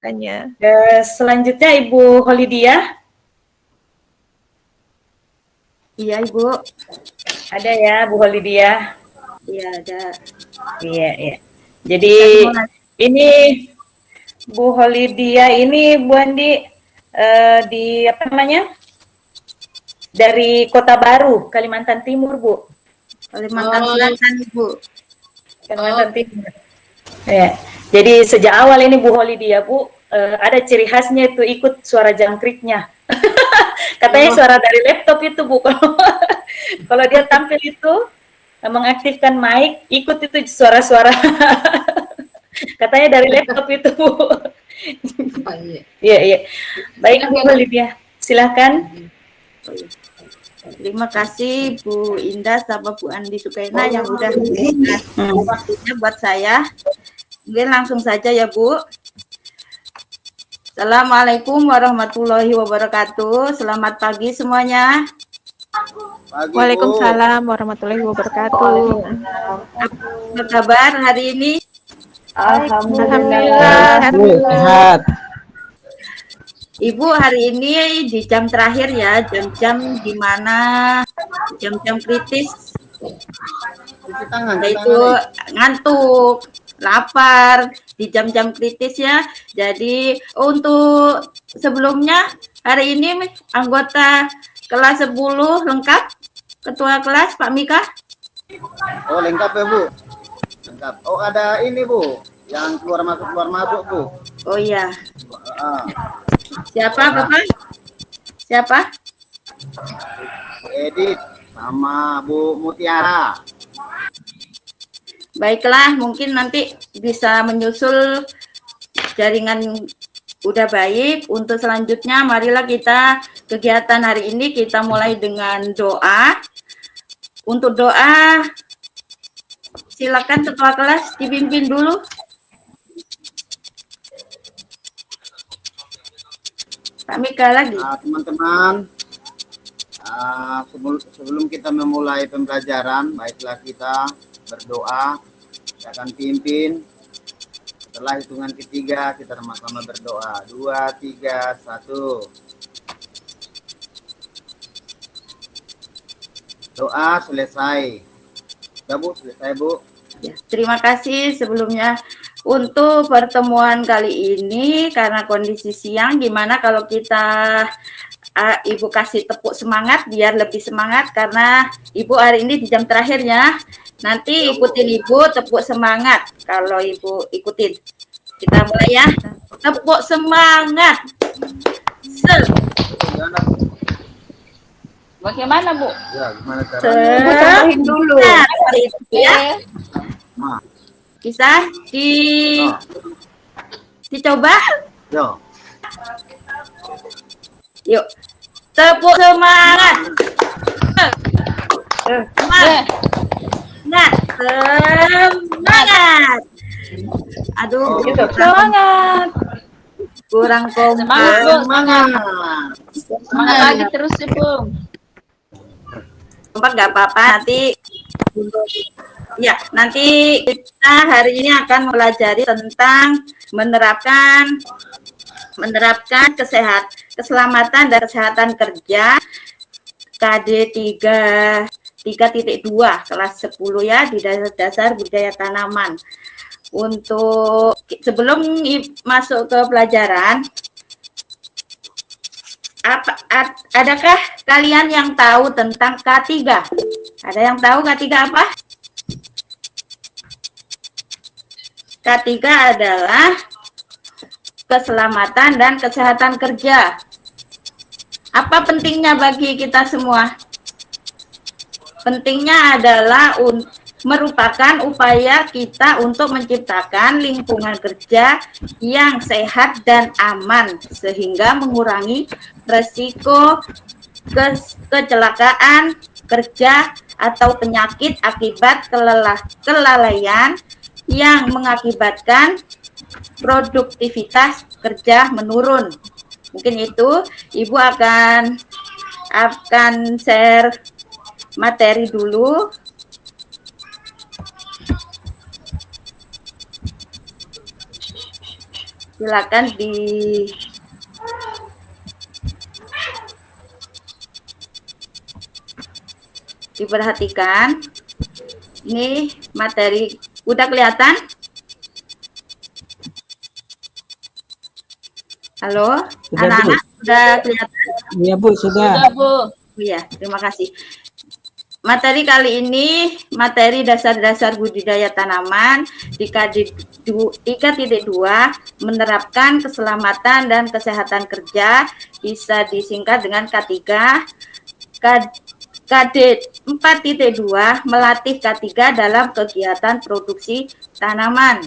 Tanya. Selanjutnya Ibu Holidia. Iya, Ibu. Ada ya, Bu Holidia? Iya, ada. Iya, iya. Jadi ini Bu Holidia ini Bu Andi di apa namanya? Dari Kota Baru, Kalimantan Timur, Bu. Kalimantan Selatan, Ibu. Kalimantan Timur. Ya. Jadi sejak awal ini Bu Holidia, Bu, ada ciri khasnya itu ikut suara jangkriknya. Katanya suara dari laptop itu, Bu. Kalau dia tampil itu mengaktifkan mic, ikut itu suara-suara. Katanya dari laptop itu, Bu. Iya, iya. Baik, Bu Holidia. Silakan. Terima kasih Bu Indah sama Bu Andi Sukaina yang udah waktunya buat saya. Mungkin langsung saja ya, Bu. Assalamualaikum warahmatullahi wabarakatuh. Selamat pagi semuanya. Pagi, Waalaikumsalam warahmatullahi wabarakatuh. Apa kabar hari ini? Alhamdulillah. Sehat. Ibu, hari ini di jam terakhir ya, jam-jam di mana jam-jam kritis, yaitu ngantuk, lapar di jam-jam kritis ya. Jadi untuk sebelumnya hari ini anggota kelas 10 lengkap, ketua kelas Pak Mika. Oh, lengkap ya, Bu. Lengkap. Oh, ada ini, Bu, yang keluar masuk, Bu. Oh iya. Siapa, Bapak? Siapa? Edit sama Bu Mutiara. Baiklah, mungkin nanti bisa menyusul jaringan udah baik. Untuk selanjutnya, marilah kita kegiatan hari ini kita mulai dengan doa. Untuk doa, silakan ketua kelas dipimpin dulu. Pak Mika lagi. Teman-teman, sebelum kita memulai pembelajaran, baiklah kita berdoa. Saya akan pimpin. Setelah hitungan ketiga, kita sama-sama berdoa. 2, 3, 1. Doa selesai. Sudah, Bu? Selesai, Bu? Ya, terima kasih sebelumnya. Untuk pertemuan kali ini, karena kondisi siang, gimana kalau kita Ibu kasih tepuk semangat biar lebih semangat, karena Ibu hari ini di jam terakhir ya. Nanti ikutin Ibu, tepuk semangat kalau Ibu ikutin. Kita mulai ya. Tepuk semangat. Bagaimana, Bu? Ya, gimana caranya? Bu contohin dulu. Ya. Bisa dicoba? Yo. Yuk. Tepuk semangat. Semangat. Semangat. Aduh, Semangat. kurang kompak. Semangat. Semangat lagi terus, Bu. Kompak nggak apa-apa, nanti ya, nanti kita hari ini akan mempelajari tentang menerapkan keselamatan dan kesehatan kerja KD 3.2 kelas 10 ya, di dasar budaya tanaman. Untuk sebelum masuk ke pelajaran, adakah kalian yang tahu tentang K3? Ada yang tahu K3 apa? K3 adalah keselamatan dan kesehatan kerja. Apa pentingnya bagi kita semua? Pentingnya adalah merupakan upaya kita untuk menciptakan lingkungan kerja yang sehat dan aman, sehingga mengurangi resiko kecelakaan kerja atau penyakit akibat kelalaian yang mengakibatkan produktivitas kerja menurun. Mungkin itu Ibu akan share materi dulu. Silakan diperhatikan. Ini materi udah kelihatan? Halo, Sudah, anak-anak sudah kelihatan? Iya Bu, sudah. Sudah, Bu. Iya, terima kasih. Materi kali ini materi dasar-dasar budidaya tanaman di KD 3.2 menerapkan keselamatan dan kesehatan kerja, bisa disingkat dengan K3. KD 4.2 melatih K3 dalam kegiatan produksi tanaman.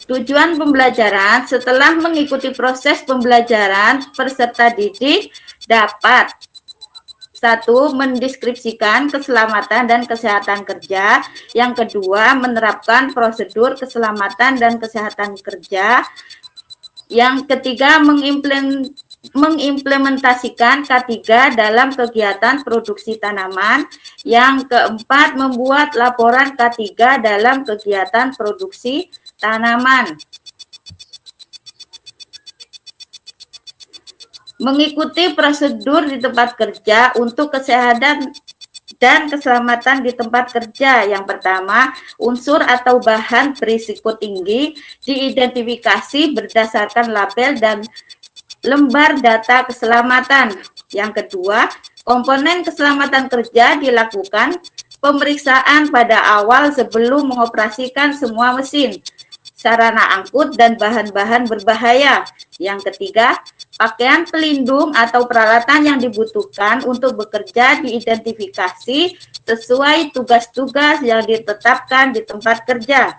Tujuan pembelajaran: setelah mengikuti proses pembelajaran, peserta didik dapat 1. Mendeskripsikan keselamatan dan kesehatan kerja. Yang kedua, menerapkan prosedur keselamatan dan kesehatan kerja. Yang ketiga, mengimplementasikan K3 dalam kegiatan produksi tanaman. Yang keempat, membuat laporan K3 dalam kegiatan produksi tanaman. Mengikuti prosedur di tempat kerja untuk kesehatan dan keselamatan di tempat kerja. Yang pertama, unsur atau bahan berisiko tinggi diidentifikasi berdasarkan label dan lembar data keselamatan. Yang kedua, komponen keselamatan kerja dilakukan pemeriksaan pada awal sebelum mengoperasikan semua mesin, sarana angkut, dan bahan-bahan berbahaya. Yang ketiga, pakaian pelindung atau peralatan yang dibutuhkan untuk bekerja diidentifikasi sesuai tugas-tugas yang ditetapkan di tempat kerja.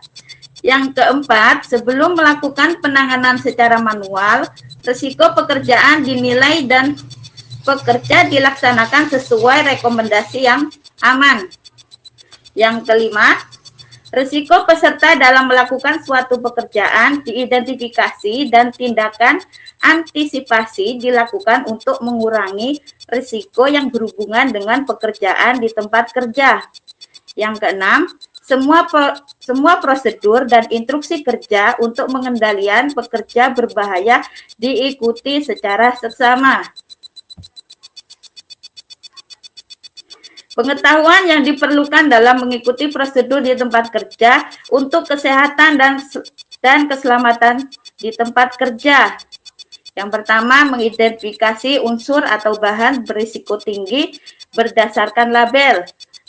Yang keempat, sebelum melakukan penanganan secara manual, risiko pekerjaan dinilai dan pekerja dilaksanakan sesuai rekomendasi yang aman. Yang kelima, risiko peserta dalam melakukan suatu pekerjaan diidentifikasi dan tindakan antisipasi dilakukan untuk mengurangi risiko yang berhubungan dengan pekerjaan di tempat kerja. Yang keenam, semua prosedur dan instruksi kerja untuk pengendalian pekerja berbahaya diikuti secara seksama. Pengetahuan yang diperlukan dalam mengikuti prosedur di tempat kerja untuk kesehatan dan keselamatan di tempat kerja. Yang pertama, mengidentifikasi unsur atau bahan berisiko tinggi berdasarkan label.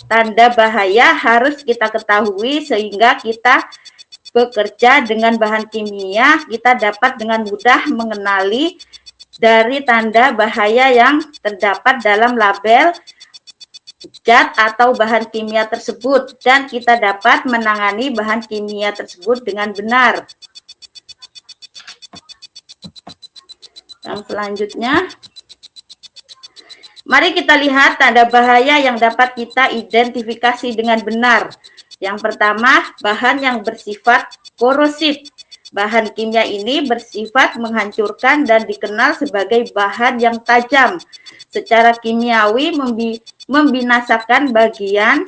Tanda bahaya harus kita ketahui sehingga kita bekerja dengan bahan kimia, kita dapat dengan mudah mengenali dari tanda bahaya yang terdapat dalam label zat atau bahan kimia tersebut, dan kita dapat menangani bahan kimia tersebut dengan benar. Yang selanjutnya, mari kita lihat tanda bahaya yang dapat kita identifikasi dengan benar. Yang pertama, bahan yang bersifat korosif. Bahan kimia ini bersifat menghancurkan dan dikenal sebagai bahan yang tajam. Secara kimiawi membinasakan bagian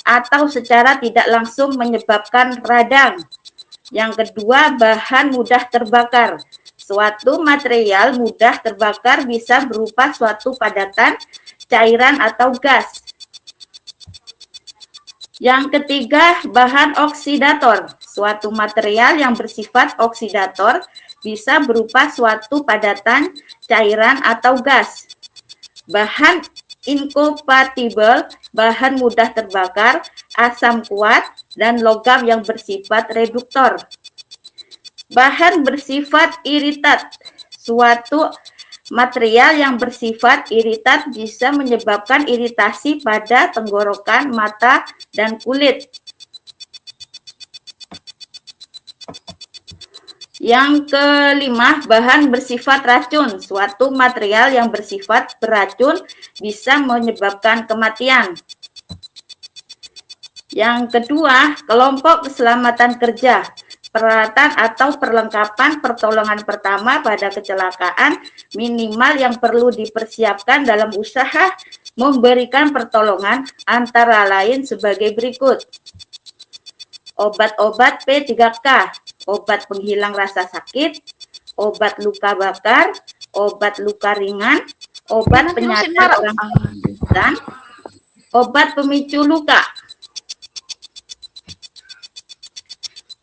atau secara tidak langsung menyebabkan radang. Yang kedua, bahan mudah terbakar. Suatu material mudah terbakar bisa berupa suatu padatan, cairan, atau gas. Yang ketiga, bahan oksidator. Suatu material yang bersifat oksidator bisa berupa suatu padatan, cairan, atau gas. Bahan incompatible, bahan mudah terbakar, asam kuat, dan logam yang bersifat reduktor. Bahan bersifat iritat. Suatu material yang bersifat iritat bisa menyebabkan iritasi pada tenggorokan, mata, dan kulit. Yang kelima, bahan bersifat racun. Suatu material yang bersifat beracun bisa menyebabkan kematian. Yang kedua, kelompok keselamatan kerja. Peralatan atau perlengkapan pertolongan pertama pada kecelakaan minimal yang perlu dipersiapkan dalam usaha memberikan pertolongan antara lain sebagai berikut. obat-obat P3K, obat penghilang rasa sakit, obat luka bakar, obat luka ringan, obat penyadap orang dan obat pemicu luka.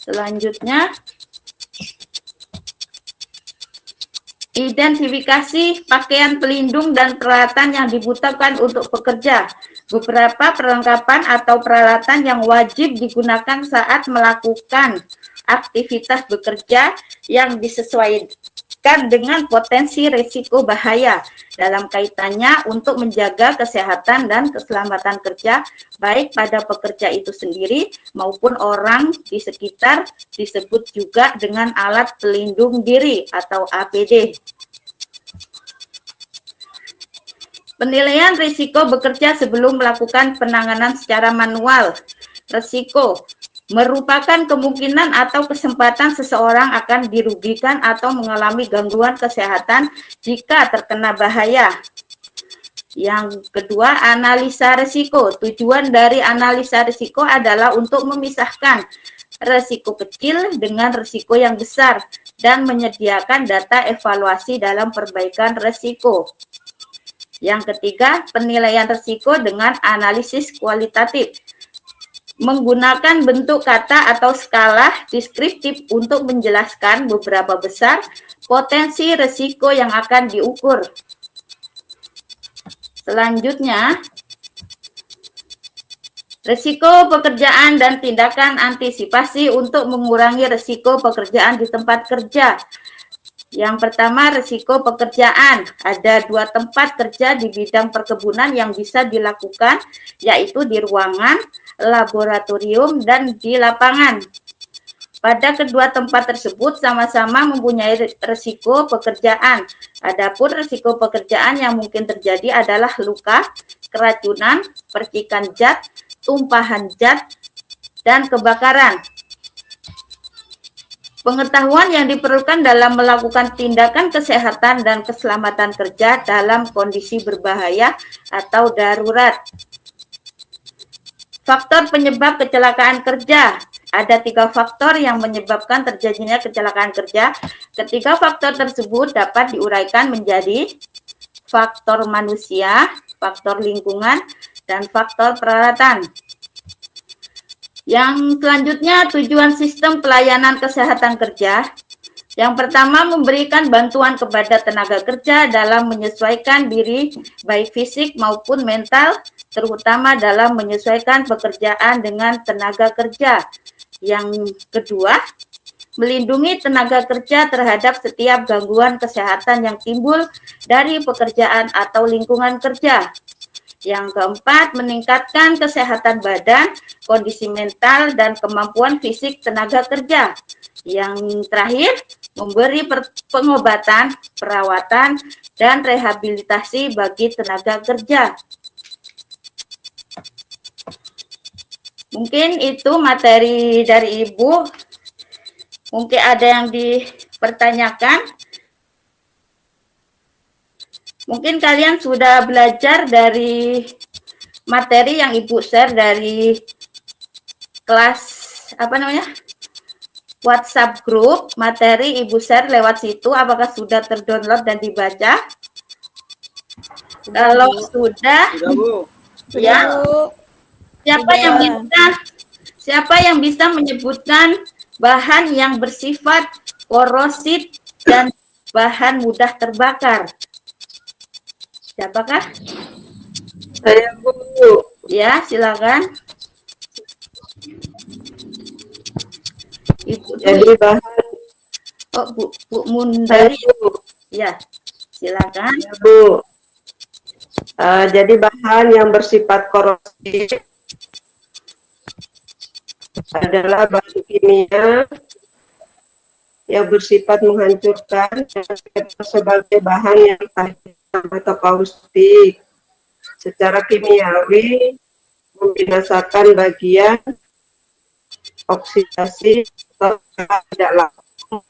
Selanjutnya, identifikasi pakaian pelindung dan peralatan yang dibutuhkan untuk bekerja. Beberapa perlengkapan atau peralatan yang wajib digunakan saat melakukan aktivitas bekerja yang disesuaikan dengan potensi risiko bahaya dalam kaitannya untuk menjaga kesehatan dan keselamatan kerja baik pada pekerja itu sendiri maupun orang di sekitar, disebut juga dengan alat pelindung diri atau APD. Penilaian risiko bekerja sebelum melakukan penanganan secara manual. Risiko merupakan kemungkinan atau kesempatan seseorang akan dirugikan atau mengalami gangguan kesehatan jika terkena bahaya. Yang kedua, analisa risiko. Tujuan dari analisa risiko adalah untuk memisahkan risiko kecil dengan risiko yang besar dan menyediakan data evaluasi dalam perbaikan risiko. Yang ketiga, penilaian risiko dengan analisis kualitatif. Menggunakan bentuk kata atau skala deskriptif untuk menjelaskan beberapa besar potensi risiko yang akan diukur. Selanjutnya, risiko pekerjaan dan tindakan antisipasi untuk mengurangi risiko pekerjaan di tempat kerja. Yang pertama, risiko pekerjaan. Ada 2 tempat kerja di bidang perkebunan yang bisa dilakukan, yaitu di ruangan, laboratorium, dan di lapangan. Pada kedua tempat tersebut sama-sama mempunyai risiko pekerjaan. Adapun risiko pekerjaan yang mungkin terjadi adalah luka, keracunan, percikan zat, tumpahan zat, dan kebakaran. Pengetahuan yang diperlukan dalam melakukan tindakan kesehatan dan keselamatan kerja dalam kondisi berbahaya atau darurat. Faktor penyebab kecelakaan kerja. Ada 3 faktor yang menyebabkan terjadinya kecelakaan kerja. Ketiga faktor tersebut dapat diuraikan menjadi faktor manusia, faktor lingkungan, dan faktor peralatan. Yang selanjutnya, tujuan sistem pelayanan kesehatan kerja. Yang pertama, memberikan bantuan kepada tenaga kerja dalam menyesuaikan diri, baik fisik maupun mental, terutama dalam menyesuaikan pekerjaan dengan tenaga kerja. Yang kedua, melindungi tenaga kerja terhadap setiap gangguan kesehatan yang timbul dari pekerjaan atau lingkungan kerja. Yang keempat, meningkatkan kesehatan badan, kondisi mental, dan kemampuan fisik tenaga kerja. Yang terakhir, memberi pengobatan, perawatan, dan rehabilitasi bagi tenaga kerja. Mungkin itu materi dari Ibu. Mungkin ada yang dipertanyakan. Mungkin kalian sudah belajar dari materi yang Ibu share dari kelas WhatsApp group. Materi Ibu share lewat situ. Apakah sudah terdownload dan dibaca? Kalau sudah, Bu. ya. Siapa yang bisa menyebutkan bahan yang bersifat korosif dan bahan mudah terbakar? Siapakah? Saya, Bu. Ya, silakan. Ibu Jadi Dwi. bahan Oh, Bu Mundari. saya, Bu. Ya, silakan. Ya, Bu. Jadi bahan yang bersifat korosif adalah bahan kimia yang bersifat menghancurkan sebagai bahan yang tajam atau kaustik. Secara kimiawi membinasakan bagian oksidasi atau tidak langsung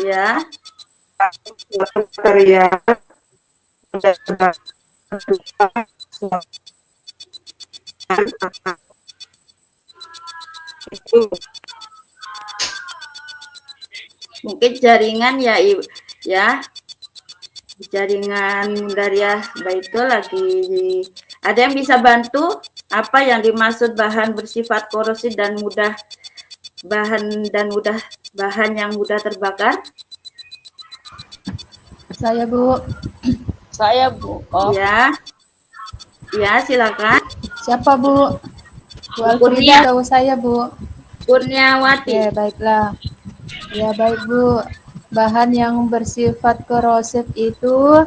Ya, material itu. Mungkin jaringan ya, ya jaringan dari ya itu lagi. Ada yang bisa bantu apa yang dimaksud bahan bersifat korosif dan mudah bahan yang mudah terbakar? Saya Bu. Saya Bu. Oh, Ya, ya silakan. siapa Bu? Bu Kurnia. Alfrida tahu saya Bu. Kurniawati. Ya, baiklah. Ya, baik Bu. Bahan yang bersifat korosif itu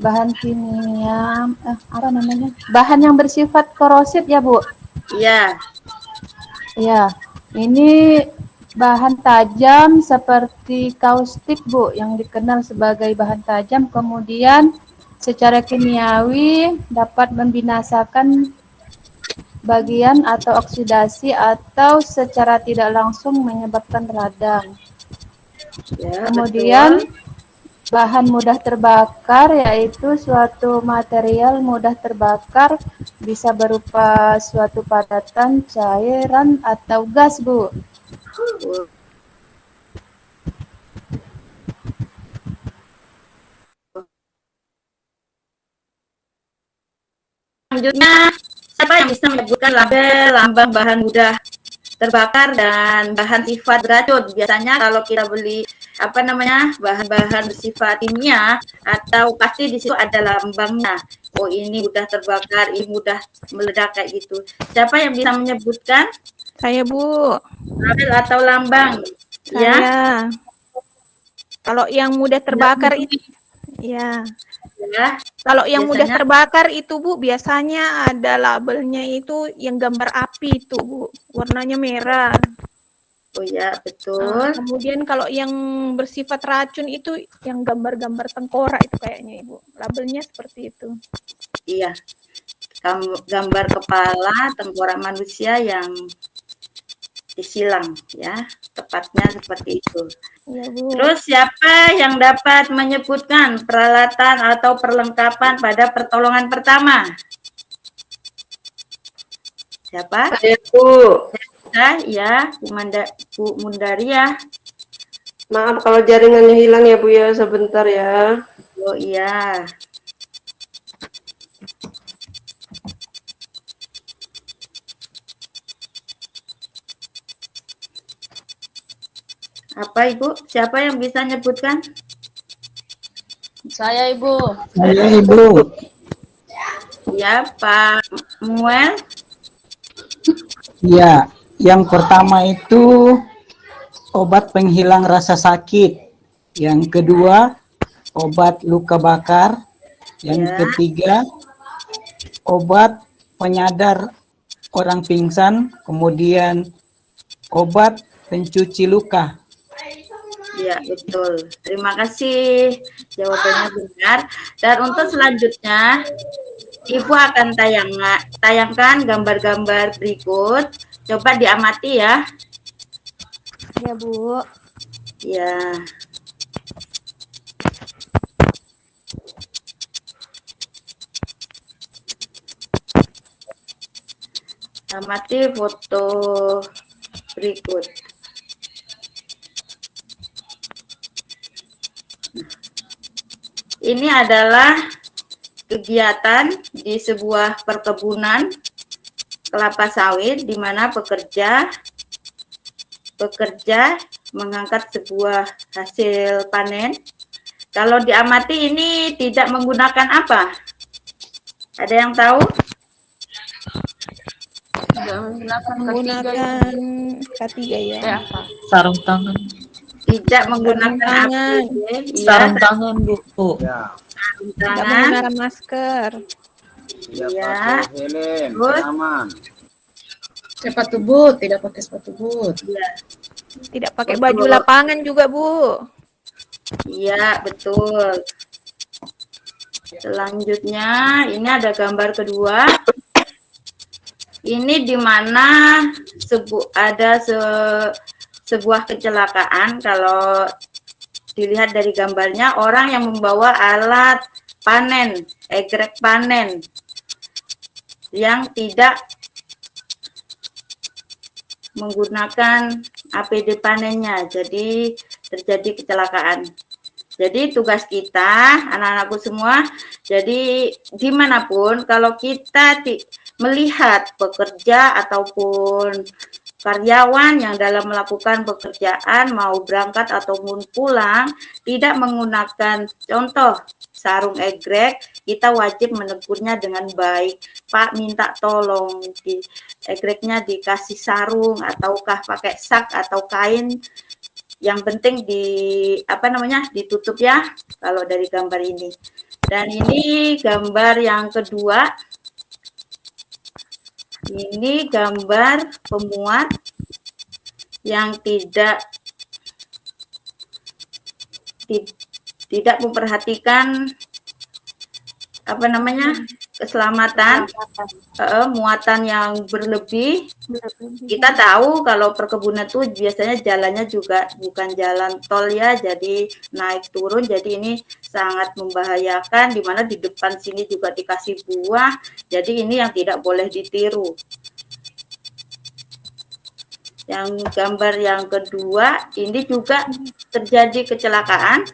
bahan kimia, apa namanya? Bahan yang bersifat korosif ya Bu. Ya, Ya, ini bahan tajam seperti kaustik Bu, yang dikenal sebagai bahan tajam, kemudian secara kimiawi dapat membinasakan bagian atau oksidasi atau secara tidak langsung menyebabkan radang. ya. Kemudian Betul. bahan mudah terbakar yaitu suatu material mudah terbakar bisa berupa suatu padatan, cairan atau gas Bu. Selanjutnya, siapa yang bisa menyebutkan label lambang bahan mudah terbakar dan bahan sifat beracun? Biasanya kalau kita beli apa namanya bahan-bahan bersifat kimia atau pasti di situ ada lambangnya. Oh ini mudah terbakar, ini mudah meledak kayak gitu. Siapa yang bisa menyebutkan Saya Bu. label atau lambang? Ya, Saya. Kalau yang mudah terbakar itu, ya. ya. Kalau yang mudah Biasanya- terbakar itu Bu, biasanya ada labelnya itu yang gambar api itu Bu, warnanya merah. Oh ya, betul. Kemudian kalau yang bersifat racun itu yang gambar-gambar tengkorak itu kayaknya Ibu. Labelnya seperti itu. Iya. Gambar kepala tengkorak manusia yang disilang ya, tepatnya seperti itu. Iya Bu. Terus siapa yang dapat menyebutkan peralatan atau perlengkapan pada pertolongan pertama? Siapa? Saya Bu, Ya, Bu Mundaria. maaf kalau jaringannya hilang ya Bu ya, sebentar ya. Oh iya. Apa Ibu? Siapa yang bisa nyebutkan? Saya Ibu. Saya Ibu. Ya, Pak Muel. Ya, yang pertama itu obat penghilang rasa sakit. Yang kedua, obat luka bakar. Yang Ya. ketiga, obat penyadar orang pingsan. Kemudian obat pencuci luka. Ya, betul. Terima kasih. Jawabannya benar. Dan untuk selanjutnya, Ibu akan tayangkan gambar-gambar berikut. Coba diamati ya. Ya Bu. Ya. Amati foto berikut. Ini adalah kegiatan di sebuah perkebunan kelapa sawit di mana pekerja mengangkat sebuah hasil panen. Kalau diamati ini tidak menggunakan apa? Ada yang tahu? Menggunakan K3 ya. Sarung tangan. Tidak menggunakan tangan. APD. Sarung Iya, tangan Bu. Ya, sarung Tidak tangan. menggunakan masker. dia Ya. pakai helm, Terus? aman. Sepatu boot, tidak pakai sepatu boot. Iya. Tidak pakai baju lapangan juga Bu. Iya, betul. Selanjutnya, ini ada gambar kedua. Ini di mana ada sebuah kecelakaan. Kalau dilihat dari gambarnya, orang yang membawa alat panen, egrek panen yang tidak menggunakan APD panennya, jadi terjadi kecelakaan. Jadi tugas kita, anak-anakku semua, jadi dimanapun kalau kita melihat pekerja ataupun karyawan yang dalam melakukan pekerjaan mau berangkat ataupun pulang tidak menggunakan contoh sarung egrek, kita wajib menegurnya dengan baik. Pak, minta tolong egreknya dikasih sarung ataukah pakai sak atau kain, yang penting ditutup ya kalau dari gambar ini. Dan ini gambar yang kedua, ini gambar pemuat yang tidak memperhatikan keselamatan, muatan yang berlebih. Kita tahu kalau perkebunan itu biasanya jalannya juga bukan jalan tol ya, jadi naik turun, jadi ini sangat membahayakan, dimana di depan sini juga dikasih buah, jadi ini yang tidak boleh ditiru. Yang gambar yang kedua, ini juga terjadi kecelakaan.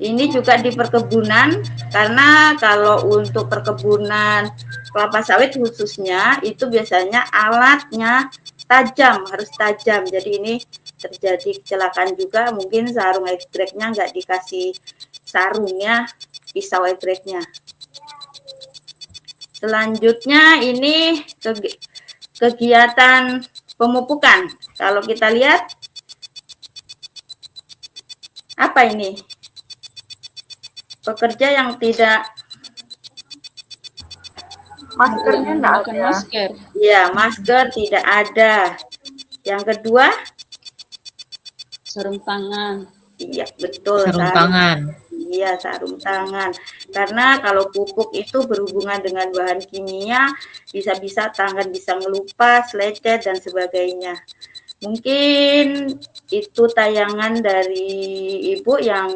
Ini juga di perkebunan, karena kalau untuk perkebunan kelapa sawit khususnya, itu biasanya alatnya tajam, harus tajam. Jadi ini terjadi kecelakaan juga, mungkin sarung egreknya nggak dikasih sarungnya, pisau egreknya. Selanjutnya ini kegiatan pemupukan. Kalau kita lihat, apa ini? Pekerja yang tidak Maskernya enggak ada. Masker. ya, masker tidak ada. Yang kedua, Sarung tangan. iya betul, Sarung tangan. Iya, sarung tangan. Karena kalau pupuk itu berhubungan dengan bahan kimia, bisa-bisa tangan bisa ngelupas, lecet dan sebagainya. Mungkin itu tayangan dari Ibu yang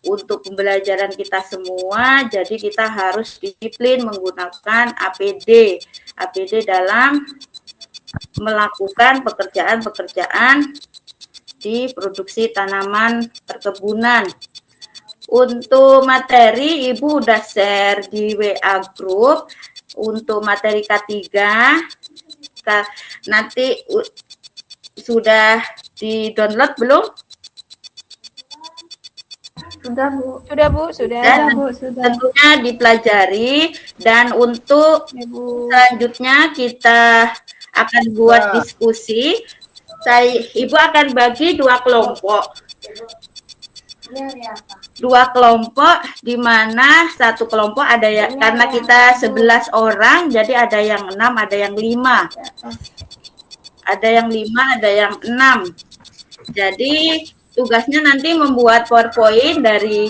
untuk pembelajaran kita semua, jadi kita harus disiplin menggunakan APD dalam melakukan pekerjaan-pekerjaan di produksi tanaman perkebunan. Untuk materi, Ibu udah share di WA group. Untuk materi K3, nanti sudah di-download belum? Sudah, Bu. Sudah, Bu, sudah. Dan Sudah. tentunya dipelajari, dan untuk Ibu. selanjutnya kita akan buat diskusi. Ibu akan bagi dua kelompok. Dua kelompok, di mana satu kelompok ada ya, karena kita 11 orang, jadi ada yang 6, ada yang 5. Ada yang 5, ada yang 6. Jadi tugasnya nanti membuat PowerPoint dari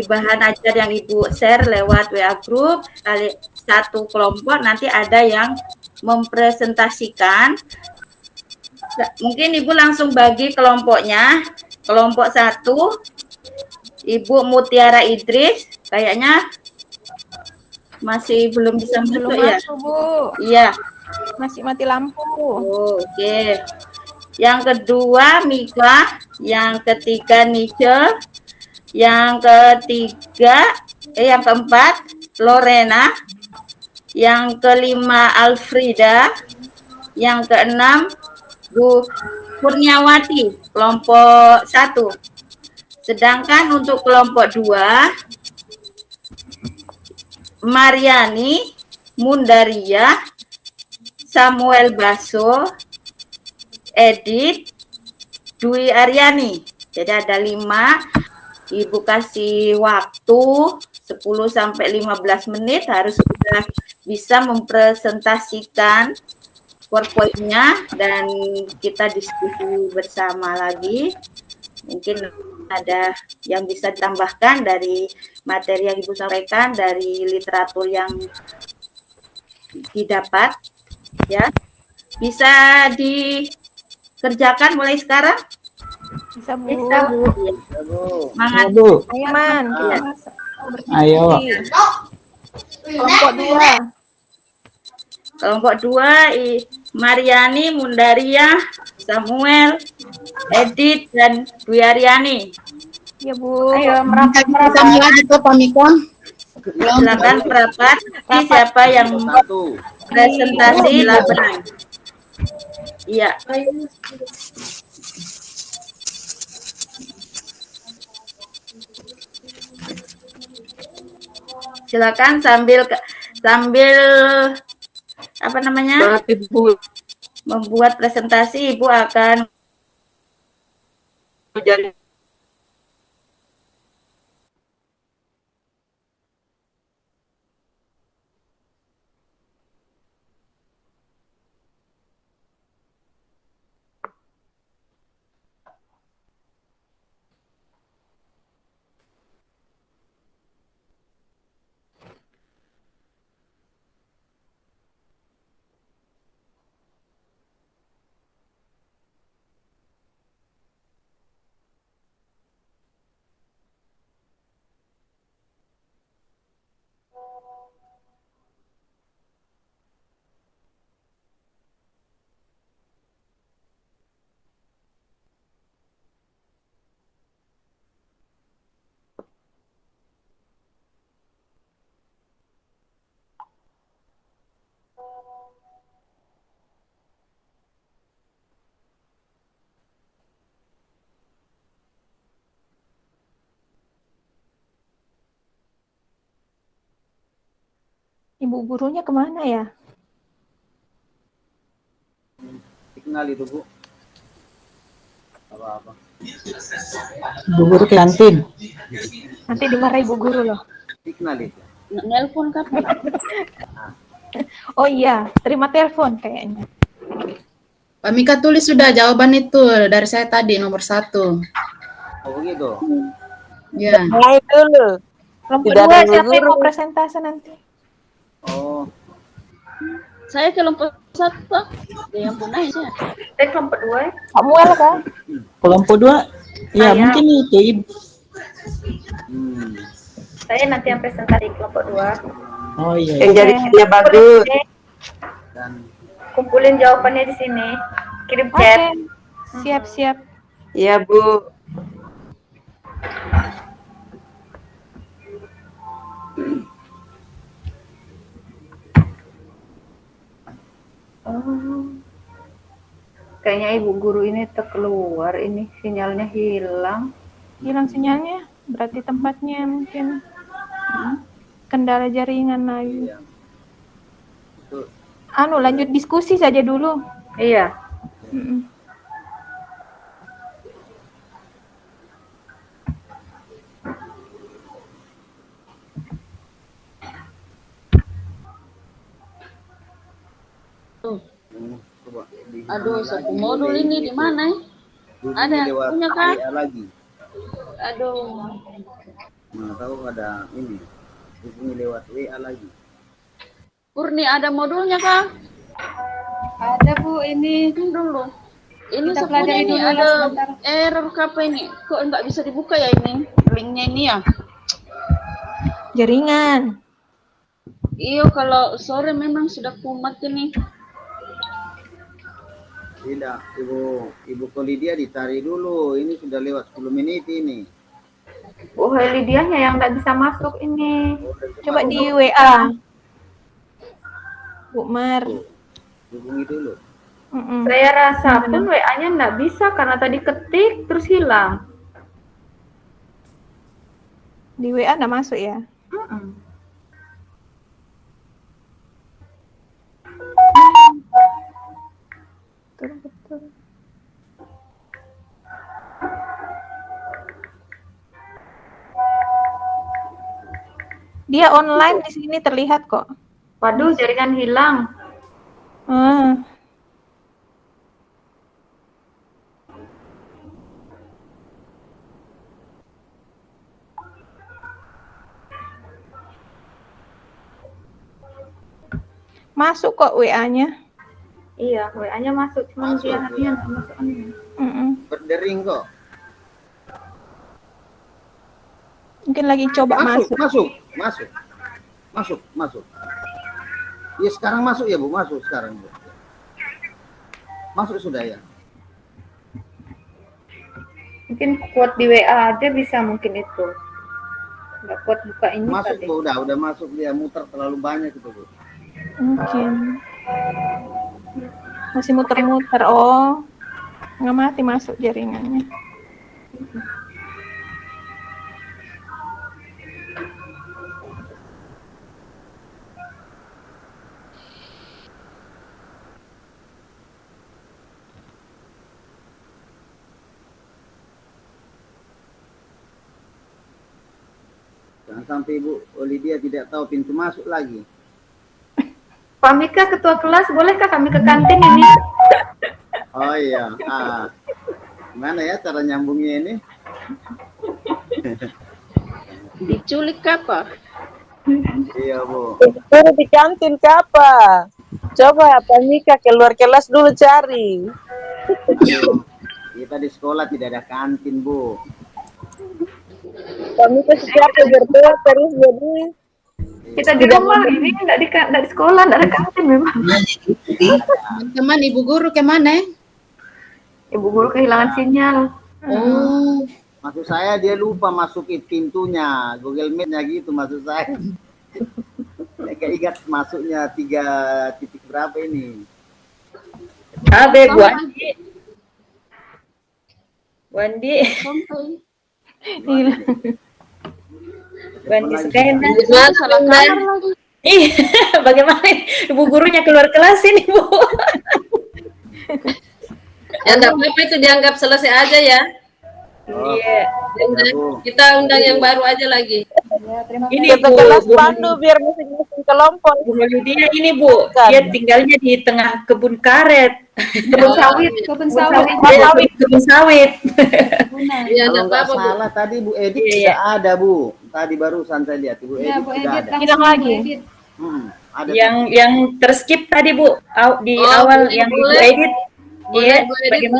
bahan ajar yang Ibu share lewat WA group. Satu kelompok nanti ada yang mempresentasikan. Mungkin Ibu langsung bagi kelompoknya. Kelompok 1, Ibu Mutiara Idris, kayaknya masih belum bisa Belum masuk ya? masuk, Bu. Iya. Masih mati lampu. Oh, oke. Yang kedua Mika, yang ketiga Nice, yang keempat Lorena, yang kelima Alfrida, yang keenam Bu Kurniawati, kelompok 1. Sedangkan untuk kelompok 2 Mariani, Mundaria, Samuel Baso, Edit, Dwi Aryani. Jadi ada 5. Ibu kasih waktu 10 sampai 15 menit, harus sudah bisa mempresentasikan PowerPoint-nya, dan kita diskusi bersama lagi. Mungkin ada yang bisa ditambahkan dari materi yang Ibu sampaikan, dari literatur yang didapat. Ya, bisa dikerjakan mulai sekarang. Bisa, Bu. Bisa, Bu. Bisa, Bu. Semangat. Ya, Bu. Ayo, Man. Kita Ah. masak. Ayo. Kelompok 2. Kelompok 2, Mariani, Mundaria, Samuel, Edit, dan Dwi Aryani. Ya, Bu. Ayo Kita mulai gitu, Pak Miko. silakan merapat. Jadi siapa yang Satu. presentasi labelan? Iya. Silakan sambil apa namanya? Maaf Ibu, Membuat presentasi, Ibu akan jadi Ibu gurunya kemana ya? Kenal itu, Bu. Apa-apa. Bu guru ke kantin. Nanti dimarahi ibu guru loh. Kenal itu. nelpon kapan? Oh iya, terima telepon kayaknya. Pak Mika tulis sudah jawaban itu dari saya tadi nomor 1. Oh, begitu. Ya. mulai dulu. Kelompok Tidak 2 ada siapa yang guru. mau presentasi nanti? Oh, Saya kelompok 1. Yang punah saya. Kelompok 2. Samuel kan? Kelompok 2. Ya, Saya. mungkin itu Ibu. Saya nanti yang presentasi kelompok 2. Oh iya. Yang jaringannya bagus. dan Kumpulin jawabannya di sini. Kirim Oke. chat. Siap-siap. Iya Bu. Oh. Kayaknya ibu guru ini terkeluar, ini sinyalnya hilang. Hilang sinyalnya, berarti tempatnya mungkin kendala jaringan lagi. iya. Itu Anu, lanjut diskusi saja dulu. Iya. Mm-mm. coba Aduh, satu modul ini di mana? Ada lewat punya kah? WA lagi. Aduh, Mana tahu ada ini. Hubungi lewat WA lagi. Purni ada modulnya kah? Ada Bu, ini Dulu. Ini Kita sepunya pelajari ini dulu ya ada sebentar. error apa ini? Kok nggak bisa dibuka ya ini? Linknya ini ya? Jaringan. Iyo, kalau sore memang sudah kumat ini. Tidak, Ibu Kolidia ditarik dulu. Ini sudah lewat 10 menit ini. Bu Helidianya yang nggak bisa masuk ini. Coba di WA. Bu Mar. Hubungi dulu. Mm-mm. Saya rasa pun WA-nya nggak bisa karena tadi ketik terus hilang. Di WA nggak masuk ya? Betul. Dia online di sini terlihat kok. Waduh, jaringan hilang. Ah. Masuk kok WA-nya. Iya, WA-nya masuk, cuma Masuk, dia hatinya nggak masuk. Mm-mm. Berdering kok. Mungkin lagi coba masuk. Masuk. Ya sekarang masuk ya Bu, masuk sekarang Bu. Masuk sudah ya. Mungkin kuat di WA aja bisa mungkin itu. Nggak kuat buka ini Masuk tadi. Bu, udah masuk, dia muter terlalu banyak itu Bu. Mungkin masih muter-muter. Oh, nggak mati masuk jaringannya. Jangan sampai Ibu Olidia tidak tahu pintu masuk lagi. Pak Mika ketua kelas, bolehkah kami ke kantin ini? Oh iya. Gimana ya cara nyambungnya ini? Diculik apa? Iya Bu. Suruh di kantin apa? Coba Pak Mika keluar kelas dulu cari. Aduh, kita di sekolah tidak ada kantin Bu. Pak Mika setiap berdua terus jadi Kita di rumah ini nggak di sekolah, nggak ada kantin memang. Teman-teman, ibu guru kemana? Ibu guru kehilangan sinyal. Oh, Maksud saya dia lupa masukin pintunya, Google Meet-nya gitu maksud saya. Saya ingat masuknya 3 titik berapa ini. Abe Bu Andi. Wandi. Wandi Sukena. Salah kamar lagi. Ih, bagaimana ibu gurunya keluar kelas ini, Bu? ya enggak apa-apa itu dianggap selesai aja ya. Iya. Kita undang yang baru aja lagi. Ya, terima Ini Kita Bu, kelas Bu pandu biar masing-masing kelompok. Bu Lydia ini Bu, dia tinggalnya di tengah kebun karet. Kebun sawit. Kebun sawit. Iya, Kalau enggak nggak apa-apa, Bu. salah tadi Bu Edit Iya, sudah ada Bu. Tadi barusan saya lihat Bu Ya, Edit Bu sudah Edit ada. Hilang lagi. Ada Yang terskip tadi Bu, di Oh, awal boleh, yang Ibu boleh. Edit. Boleh, Iya, Bu Edit. bagaimana?